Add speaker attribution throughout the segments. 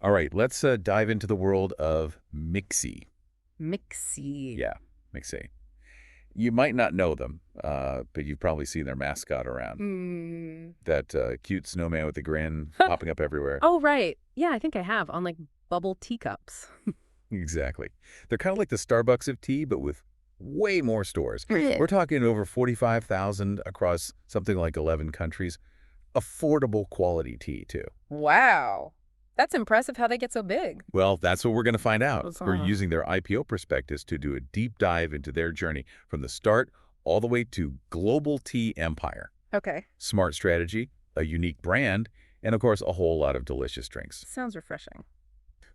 Speaker 1: All right, let's dive into the world of Mixie.
Speaker 2: Mixie.
Speaker 1: Yeah, Mixie. You might not know them, but you've probably seen their mascot around.
Speaker 2: Hmm.
Speaker 1: That cute snowman with the grin popping up everywhere.
Speaker 2: Oh, right. Yeah, I think I have on like bubble teacups.
Speaker 1: Exactly. They're kind of like the Starbucks of tea, but with way more stores.
Speaker 2: Yeah.
Speaker 1: We're talking over 45,000 across something like 11 countries. Affordable quality tea, too.
Speaker 2: Wow. That's impressive how they get so big.
Speaker 1: Well, that's what we're going to find out. We're
Speaker 2: Huzzah.
Speaker 1: using their IPO prospectus to do a deep dive into their journey from the start all the way to global tea empire.
Speaker 2: Okay.
Speaker 1: Smart strategy, a unique brand, and of course, a whole lot of delicious drinks.
Speaker 2: Sounds refreshing.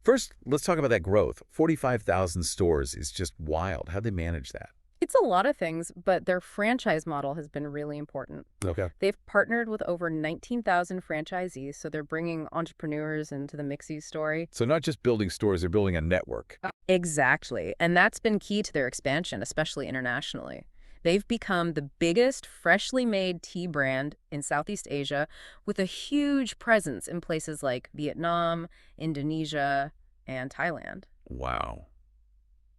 Speaker 1: First, let's talk about that growth. 45,000 stores is just wild. How'd they manage that?
Speaker 2: It's a lot of things, but their franchise model has been really important.
Speaker 1: Okay.
Speaker 2: They've partnered with over 19,000 franchisees, so they're bringing entrepreneurs into the Mixie story.
Speaker 1: So not just building stores, they're building a network.
Speaker 2: Exactly. And that's been key to their expansion, especially internationally. They've become the biggest freshly made tea brand in Southeast Asia with a huge presence in places like Vietnam, Indonesia, and Thailand.
Speaker 1: Wow.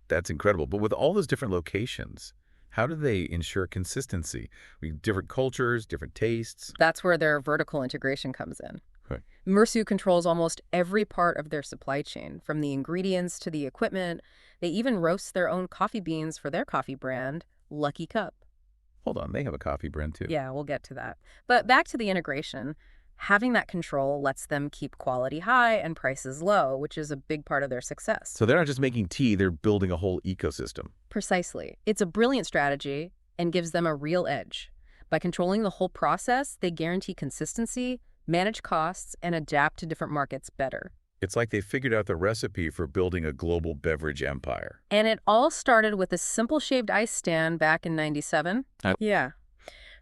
Speaker 1: That's incredible. But with all those different locations, how do they ensure consistency? I mean, different cultures, different tastes.
Speaker 2: That's where their vertical integration comes in.
Speaker 1: Okay.
Speaker 2: Mixue controls almost every part of their supply chain, from the ingredients to the equipment. They even roast their own coffee beans for their coffee brand, Lucky Cup.
Speaker 1: Hold on, they have a coffee brand too.
Speaker 2: Yeah, we'll get to that. But back to the integration. Having that control lets them keep quality high and prices low, which is a big part of their success.
Speaker 1: So they're not just making tea, they're building a whole ecosystem.
Speaker 2: Precisely. It's a brilliant strategy and gives them a real edge. By controlling the whole process, they guarantee consistency, manage costs, and adapt to different markets better.
Speaker 1: It's like they figured out the recipe for building a global beverage empire.
Speaker 2: And it all started with a simple shaved ice stand back in '97. Yeah.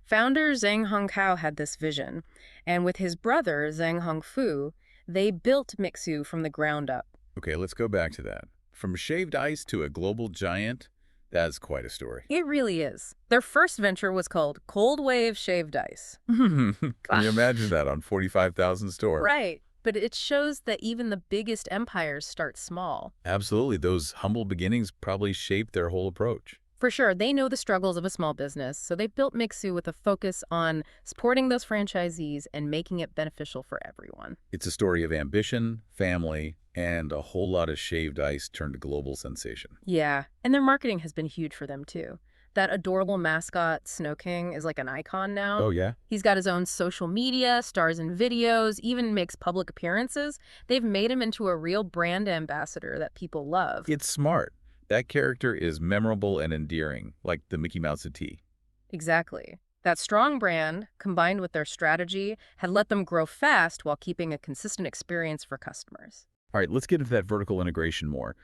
Speaker 2: Founder Zhang Hongchao had this vision, and with his brother, Zhang Hongfu, they built Mixue from the ground up.
Speaker 1: Okay, let's go back to that. From shaved ice to a global giant, that's quite a story.
Speaker 2: It really is. Their first venture was called Cold Wave Shaved Ice.
Speaker 1: Can you imagine that on 45,000 stores?
Speaker 2: Right. But it shows that even the biggest empires start small.
Speaker 1: Absolutely. Those humble beginnings probably shaped their whole approach.
Speaker 2: For sure, they know the struggles of a small business, so they built Mixue with a focus on supporting those franchisees and making it beneficial for everyone.
Speaker 1: It's a story of ambition, family, and a whole lot of shaved ice turned global sensation.
Speaker 2: Yeah, and their marketing has been huge for them too. That adorable mascot, Snow King, is like an icon now.
Speaker 1: Oh, yeah?
Speaker 2: He's got his own social media, stars in videos, even makes public appearances. They've made him into a real brand ambassador that people love.
Speaker 1: It's smart. That character is memorable and endearing, like the Mickey Mouse of tea.
Speaker 2: Exactly. That strong brand, combined with their strategy, had let them grow fast while keeping a consistent experience for customers.
Speaker 1: All right, let's get into that vertical integration more.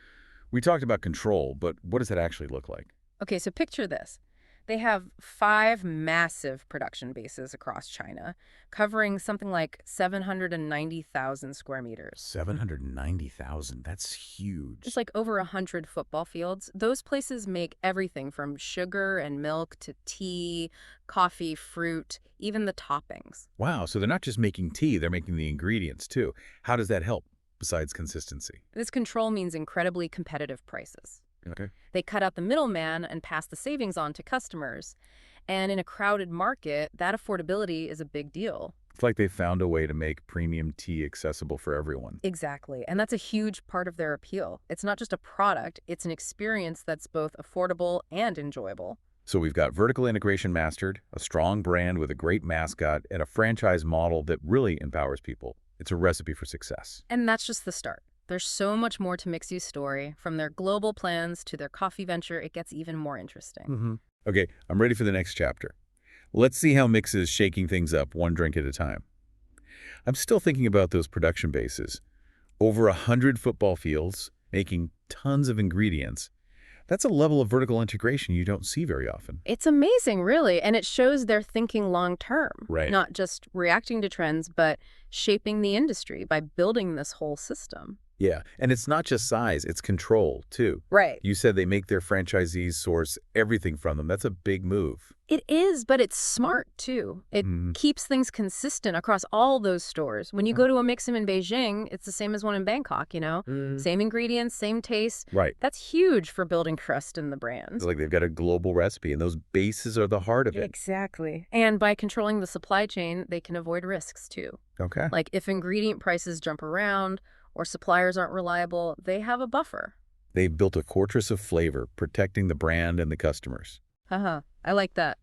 Speaker 1: We talked about control, but what does that actually look like?
Speaker 2: Okay, so picture this. They have 5 massive production bases across China, covering something like 790,000 square meters.
Speaker 1: 790,000. That's huge.
Speaker 2: It's like over 100 football fields. Those places make everything from sugar and milk to tea, coffee, fruit, even the toppings.
Speaker 1: Wow, so they're not just making tea, they're making the ingredients too. How does that help, besides consistency?
Speaker 2: This control means incredibly competitive prices.
Speaker 1: Okay.
Speaker 2: They cut out the middleman and pass the savings on to customers. And in a crowded market, that affordability is a big deal.
Speaker 1: It's like they found a way to make premium tea accessible for everyone.
Speaker 2: Exactly. And that's a huge part of their appeal. It's not just a product, it's an experience that's both affordable and enjoyable.
Speaker 1: So we've got vertical integration mastered, a strong brand with a great mascot, and a franchise model that really empowers people. It's a recipe for success.
Speaker 2: And that's just the start. There's so much more to Mixue's story. From their global plans to their coffee venture, it gets even more interesting.
Speaker 1: Okay, I'm ready for the next chapter. Let's see how Mix is shaking things up one drink at a time. I'm still thinking about those production bases. Over 100 football fields, making tons of ingredients. That's a level of vertical integration you don't see very often.
Speaker 2: It's amazing, really, and it shows they're thinking long-term.
Speaker 1: Right.
Speaker 2: Not just reacting to trends, but shaping the industry by building this whole system.
Speaker 1: Yeah, and it's not just size, it's control, too.
Speaker 2: Right.
Speaker 1: You said they make their franchisees source everything from them. That's a big move.
Speaker 2: It is, but it's smart, too. It
Speaker 1: Mm,
Speaker 2: keeps things consistent across all those stores. When you go to a Mixue in Beijing, it's the same as one in Bangkok, you know? Same ingredients, same taste.
Speaker 1: right.
Speaker 2: That's huge for building trust in the brand.
Speaker 1: It's like they've got a global recipe, and those bases are the heart of it.
Speaker 2: Exactly. And by controlling the supply chain, they can avoid risks, too.
Speaker 1: Okay.
Speaker 2: Like if ingredient prices jump around or suppliers aren't reliable, they have a buffer.
Speaker 1: They've built a fortress of flavor, protecting the brand and the customers.
Speaker 2: Haha, I like that.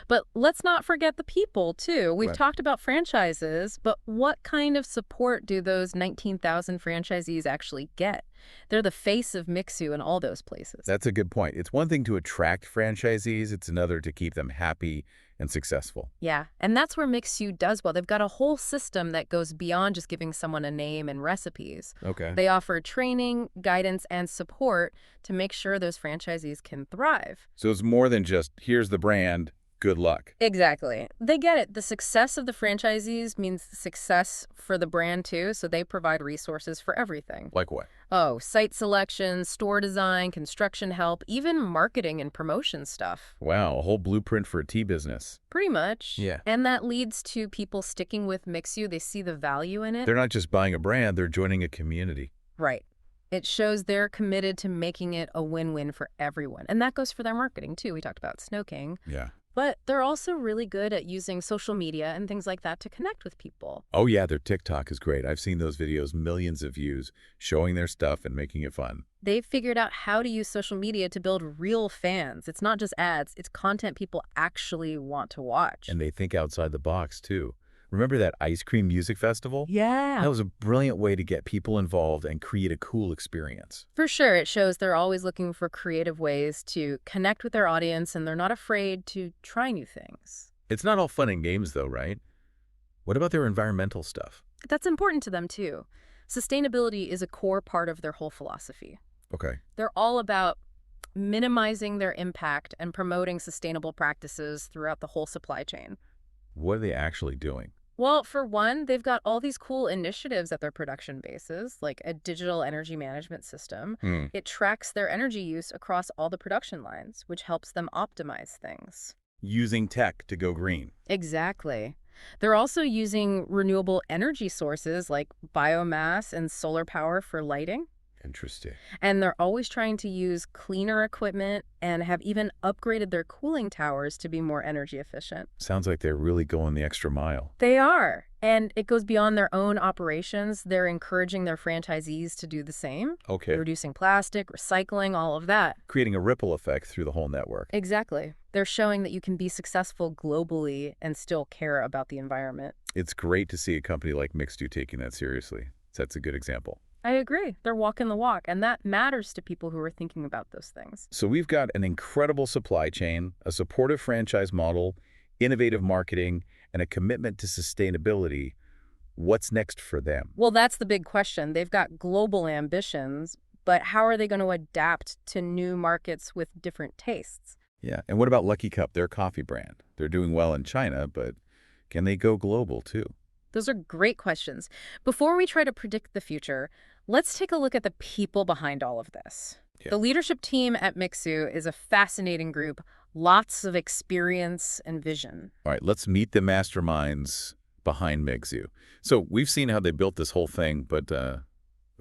Speaker 2: But let's not forget the people, too. We've
Speaker 1: Right.
Speaker 2: talked about franchises, but what kind of support do those 19,000 franchisees actually get? They're the face of Mixue in all those places.
Speaker 1: That's a good point. It's one thing to attract franchisees, it's another to keep them happy and successful.
Speaker 2: Yeah, and that's where Mixue does well. They've got a whole system that goes beyond just giving someone a name and recipes.
Speaker 1: Okay.
Speaker 2: They offer training, guidance, and support to make sure those franchisees can thrive.
Speaker 1: So it's more than just, here's the brand, good luck.
Speaker 2: Exactly. They get it. The success of the franchisees means success for the brand, too, so they provide resources for everything.
Speaker 1: Like what?
Speaker 2: Oh, site selection, store design, construction help, even marketing and promotion stuff.
Speaker 1: Wow, a whole blueprint for a tea business.
Speaker 2: Pretty much.
Speaker 1: Yeah.
Speaker 2: And that leads to people sticking with Mixue. They see the value in it.
Speaker 1: They're not just buying a brand, they're joining a community.
Speaker 2: Right. It shows they're committed to making it a win-win for everyone. And that goes for their marketing, too. We talked about Snow King.
Speaker 1: Yeah.
Speaker 2: But they're also really good at using social media and things like that to connect with people.
Speaker 1: Oh yeah, their TikTok is great. I've seen those videos, millions of views, showing their stuff and making it fun.
Speaker 2: They've figured out how to use social media to build real fans. It's not just ads, it's content people actually want to watch.
Speaker 1: And they think outside the box, too. Remember that ice cream music festival?
Speaker 2: Yeah.
Speaker 1: That was a brilliant way to get people involved and create a cool experience.
Speaker 2: For sure, it shows they're always looking for creative ways to connect with their audience and they're not afraid to try new things.
Speaker 1: It's not all fun and games, though, right? What about their environmental stuff?
Speaker 2: That's important to them, too. Sustainability is a core part of their whole philosophy.
Speaker 1: Okay.
Speaker 2: They're all about minimizing their impact and promoting sustainable practices throughout the whole supply chain.
Speaker 1: What are they actually doing?
Speaker 2: Well, for one, they've got all these cool initiatives at their production bases, like a digital energy management system. It tracks their energy use across all the production lines, which helps them optimize things.
Speaker 1: Using tech to go green.
Speaker 2: Exactly. They're also using renewable energy sources like biomass and solar power for lighting.
Speaker 1: Interesting.
Speaker 2: And they're always trying to use cleaner equipment and have even upgraded their cooling towers to be more energy efficient.
Speaker 1: Sounds like they're really going the extra mile.
Speaker 2: They are. And it goes beyond their own operations. They're encouraging their franchisees to do the same.
Speaker 1: Okay.
Speaker 2: Reducing plastic, recycling, all of that.
Speaker 1: Creating a ripple effect through the whole network.
Speaker 2: Exactly. They're showing that you can be successful globally and still care about the environment.
Speaker 1: It's great to see a company like Mixue taking that seriously. That's a good example.
Speaker 2: I agree. They're walking the walk, and that matters to people who are thinking about those things.
Speaker 1: So we've got an incredible supply chain, a supportive franchise model, innovative marketing, and a commitment to sustainability. What's next for them?
Speaker 2: Well, that's the big question. They've got global ambitions, but how are they going to adapt to new markets with different tastes?
Speaker 1: Yeah, and what about Lucky Cup, their coffee brand? They're doing well in China, but can they go global too?
Speaker 2: Those are great questions. Before we try to predict the future, let's take a look at the people behind all of this.
Speaker 1: Yeah.
Speaker 2: The leadership team at Mixue is a fascinating group, lots of experience and vision.
Speaker 1: All right, let's meet the masterminds behind Mixue. So we've seen how they built this whole thing, but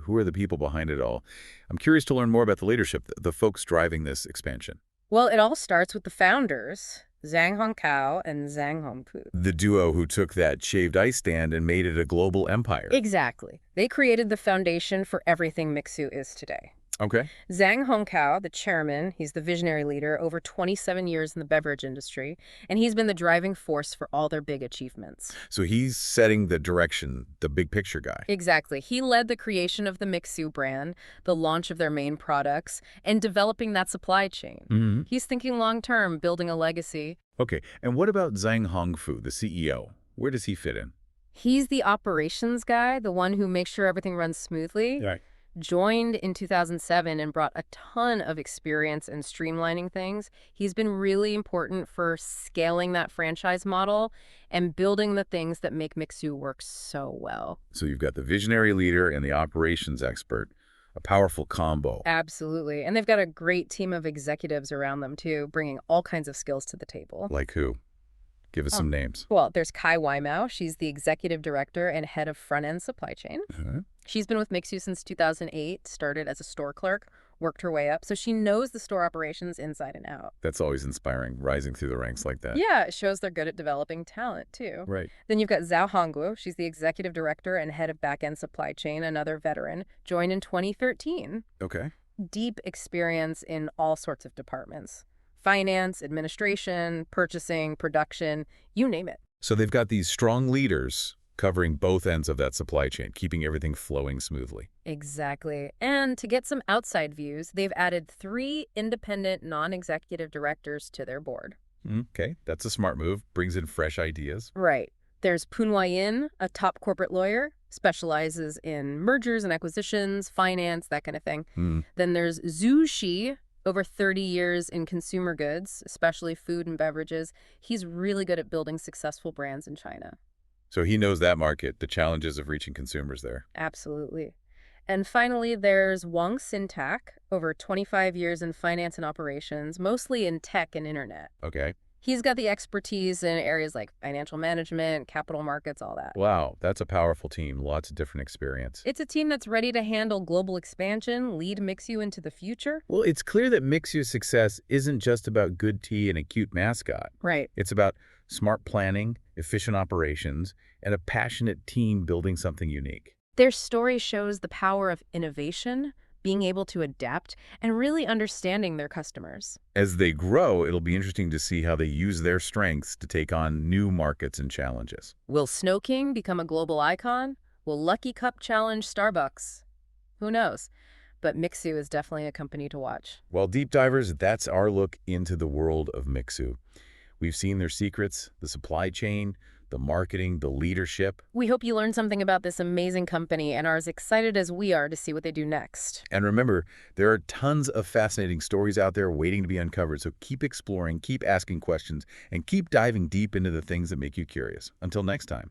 Speaker 1: who are the people behind it all? I'm curious to learn more about the leadership, the folks driving this expansion.
Speaker 2: Well, it all starts with the founders, Zhang Hongchao and Zhang Hongchao.
Speaker 1: The duo who took that shaved ice stand and made it a global empire.
Speaker 2: Exactly. They created the foundation for everything Mixue is today.
Speaker 1: Okay.
Speaker 2: Zhang Hongchao, the chairman, he's the visionary leader, over 27 years in the beverage industry, and he's been the driving force for all their big achievements.
Speaker 1: So he's setting the direction, the big picture guy.
Speaker 2: Exactly. He led the creation of the Mixue brand, the launch of their main products, and developing that supply chain. He's thinking long-term, building a legacy.
Speaker 1: Okay, and what about Zhang Hongfu, the CEO? Where does he fit in?
Speaker 2: He's the operations guy, the one who makes sure everything runs smoothly.
Speaker 1: Right.
Speaker 2: joined in 2007 and brought a ton of experience in streamlining things. He's been really important for scaling that franchise model and building the things that make Mixue work so well.
Speaker 1: So you've got the visionary leader and the operations expert, a powerful combo.
Speaker 2: Absolutely. And they've got a great team of executives around them, too, bringing all kinds of skills to the table.
Speaker 1: Like who? Give us some names.
Speaker 2: Well, there's Kai Weimau. She's the executive director and head of front-end supply chain. She's been with Mixue since 2008, started as a store clerk, worked her way up, so she knows the store operations inside and out.
Speaker 1: That's always inspiring, rising through the ranks like that.
Speaker 2: Yeah, it shows they're good at developing talent, too.
Speaker 1: Right.
Speaker 2: Then you've got Zhang Hongchao. She's the executive director and head of back-end supply chain, another veteran, joined in 2013.
Speaker 1: Okay.
Speaker 2: Deep experience in all sorts of departments. Finance, administration, purchasing, production, you name it.
Speaker 1: So they've got these strong leaders covering both ends of that supply chain, keeping everything flowing smoothly.
Speaker 2: Exactly. And to get some outside views, they've added 3 independent non-executive directors to their board.
Speaker 1: Okay, that's a smart move. Brings in fresh ideas.
Speaker 2: Right. There's Poon Yin, a top corporate lawyer, specializes in mergers and acquisitions, finance, that kind of thing. Then there's Zhu Shi, over 30 years in consumer goods, especially food and beverages. He's really good at building successful brands in China.
Speaker 1: So he knows that market, the challenges of reaching consumers there.
Speaker 2: Absolutely. And finally, there's Wang Sintak, over 25 years in finance and operations, mostly in tech and internet.
Speaker 1: Okay.
Speaker 2: He's got the expertise in areas like financial management, capital markets, all that.
Speaker 1: Wow, that's a powerful team. Lots of different experience.
Speaker 2: It's a team that's ready to handle global expansion, lead Mixue into the future.
Speaker 1: Well, it's clear that Mixue's success isn't just about good tea and a cute mascot.
Speaker 2: Right.
Speaker 1: It's about smart planning, efficient operations, and a passionate team building something unique.
Speaker 2: Their story shows the power of innovation, being able to adapt, and really understanding their customers.
Speaker 1: As they grow, it'll be interesting to see how they use their strengths to take on new markets and challenges.
Speaker 2: Will Snow King become a global icon? Will Lucky Cup challenge Starbucks? Who knows? But Mixue is definitely a company to watch.
Speaker 1: Well, deep divers, that's our look into the world of Mixue. We've seen their secrets, the supply chain, the marketing, the leadership.
Speaker 2: We hope you learned something about this amazing company and are as excited as we are to see what they do next.
Speaker 1: And remember, there are tons of fascinating stories out there waiting to be uncovered, so keep exploring, keep asking questions, and keep diving deep into the things that make you curious. Until next time.